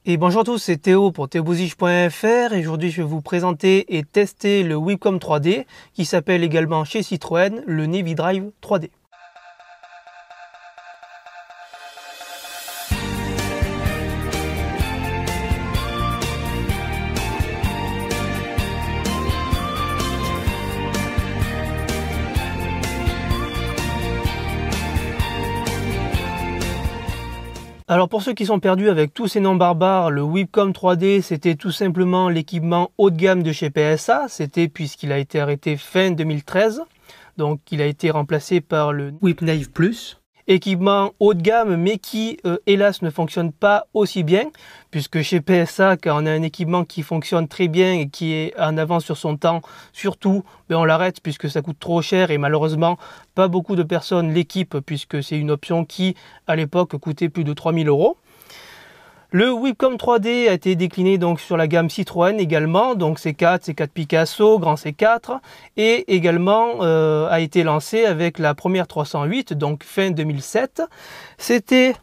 Et bonjour à tous, c'est Théo pour theobosich.fr et aujourd'hui je vais vous présenter et tester le Webcom 3D qui s'appelle également chez Citroën le Navy Drive 3D. Alors pour ceux qui sont perdus avec tous ces noms barbares, le Webcom 3D c'était tout simplement l'équipement haut de gamme de chez PSA, c'était puisqu'il a été arrêté fin 2013, donc il a été remplacé par le WebNave Plus. Équipement haut de gamme mais qui hélas ne fonctionne pas aussi bien, puisque chez PSA quand on a un équipement qui fonctionne très bien et qui est en avance sur son temps, surtout on l'arrête puisque ça coûte trop cher et malheureusement pas beaucoup de personnes l'équipent puisque c'est une option qui à l'époque coûtait plus de 3000 €. Le Webcom 3D a été décliné donc sur la gamme Citroën également, donc C4, C4 Picasso, Grand C4, et également a été lancé avec la première 308, donc fin 2007. C'était,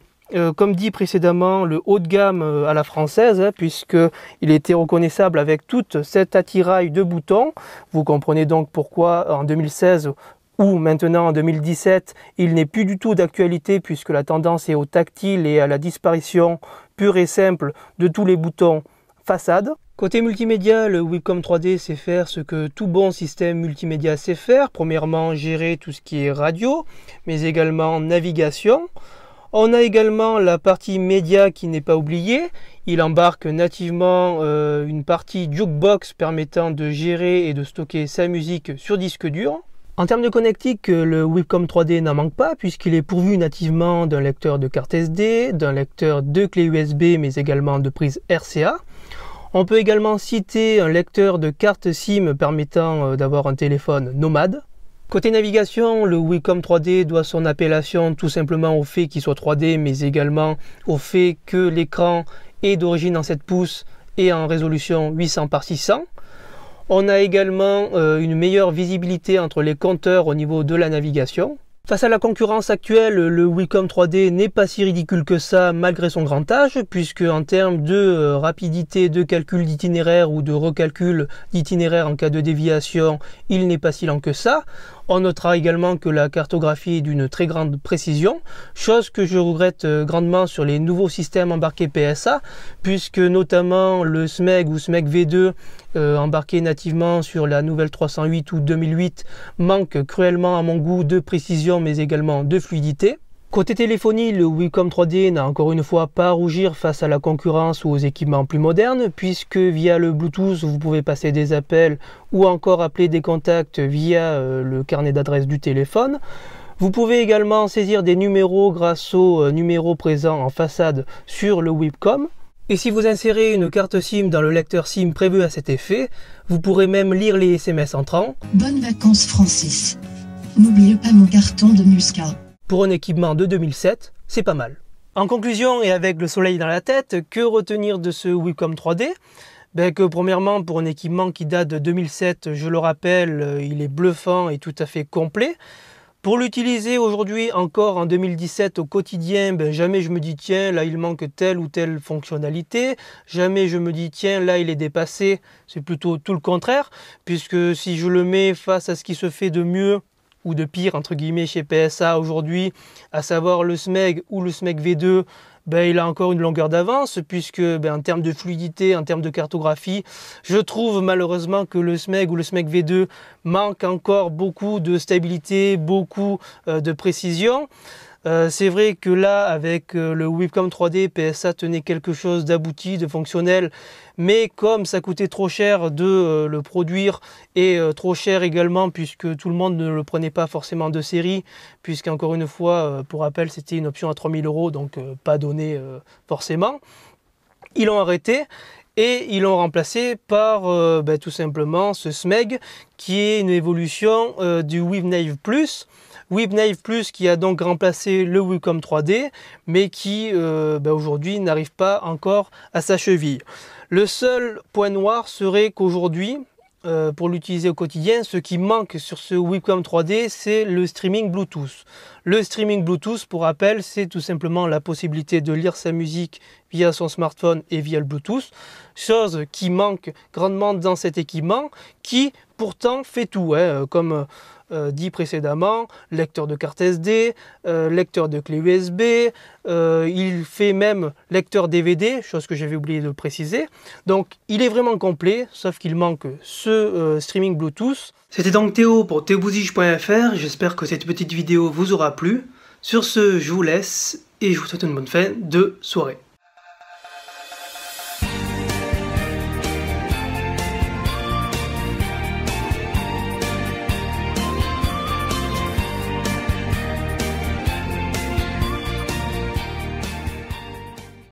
comme dit précédemment, le haut de gamme à la française, puisqu'il était reconnaissable avec toute cette attirail de boutons. Vous comprenez donc pourquoi en 2016, ou maintenant en 2017, il n'est plus du tout d'actualité puisque la tendance est au tactile et à la disparition pure et simple de tous les boutons façade. Côté multimédia, le Webcom 3D sait faire ce que tout bon système multimédia sait faire. Premièrement, gérer tout ce qui est radio, mais également navigation. On a également la partie média qui n'est pas oubliée. Il embarque nativement une partie jukebox permettant de gérer et de stocker sa musique sur disque dur. En termes de connectique, le Webcom 3D n'en manque pas puisqu'il est pourvu nativement d'un lecteur de carte SD, d'un lecteur de clé USB mais également de prise RCA. On peut également citer un lecteur de carte SIM permettant d'avoir un téléphone nomade. Côté navigation, le Webcom 3D doit son appellation tout simplement au fait qu'il soit 3D mais également au fait que l'écran est d'origine en 7 pouces et en résolution 800 par 600. On a également une meilleure visibilité entre les compteurs au niveau de la navigation. Face à la concurrence actuelle, le Webcom 3D n'est pas si ridicule que ça malgré son grand âge, puisque en termes de rapidité de calcul d'itinéraire ou de recalcul d'itinéraire en cas de déviation, il n'est pas si lent que ça. On notera également que la cartographie est d'une très grande précision, chose que je regrette grandement sur les nouveaux systèmes embarqués PSA, puisque notamment le SMEG ou SMEG V2 embarqué nativement sur la nouvelle 308 ou 2008 manque cruellement à mon goût de précision mais également de fluidité. Côté téléphonie, le Webcom 3D n'a encore une fois pas à rougir face à la concurrence ou aux équipements plus modernes, puisque via le Bluetooth, vous pouvez passer des appels ou encore appeler des contacts via le carnet d'adresse du téléphone. Vous pouvez également saisir des numéros grâce aux numéros présents en façade sur le Webcom. Et si vous insérez une carte SIM dans le lecteur SIM prévu à cet effet, vous pourrez même lire les SMS entrants. Bonnes vacances Francis. N'oubliez pas mon carton de Muscat. Pour un équipement de 2007, c'est pas mal. En conclusion et avec le soleil dans la tête, que retenir de ce Webcom 3D ? Que premièrement, pour un équipement qui date de 2007, je le rappelle, il est bluffant et tout à fait complet. Pour l'utiliser aujourd'hui encore en 2017 au quotidien, jamais je me dis tiens là il manque telle ou telle fonctionnalité, jamais je me dis tiens là il est dépassé, c'est plutôt tout le contraire, puisque si je le mets face à ce qui se fait de mieux ou de pire entre guillemets chez PSA aujourd'hui, à savoir le SMEG ou le SMEG V2, il a encore une longueur d'avance puisque en termes de fluidité, en termes de cartographie, je trouve malheureusement que le SMEG ou le SMEG V2 manque encore beaucoup de stabilité, beaucoup de précision. C'est vrai que là, avec le Webcom 3D, PSA tenait quelque chose d'abouti, de fonctionnel, mais comme ça coûtait trop cher de le produire et trop cher également puisque tout le monde ne le prenait pas forcément de série, puisqu'encore une fois, pour rappel, c'était une option à 3000 €, donc pas donné forcément. Ils l'ont arrêté. Et ils l'ont remplacé par tout simplement ce SMEG qui est une évolution du WebNave Plus. WebNave Plus qui a donc remplacé le Webcom 3D mais qui aujourd'hui n'arrive pas encore à sa cheville. Le seul point noir serait qu'aujourd'hui pour l'utiliser au quotidien. Ce qui manque sur ce Webcam 3D, c'est le streaming Bluetooth. Le streaming Bluetooth, pour rappel, c'est tout simplement la possibilité de lire sa musique via son smartphone et via le Bluetooth, chose qui manque grandement dans cet équipement, qui pourtant fait tout, hein, comme dit précédemment, lecteur de carte SD, lecteur de clé USB, il fait même lecteur DVD, chose que j'avais oublié de préciser. Donc il est vraiment complet, sauf qu'il manque ce streaming Bluetooth. C'était donc Théo pour théobouzige.fr, j'espère que cette petite vidéo vous aura plu. Sur ce, je vous laisse et je vous souhaite une bonne fin de soirée.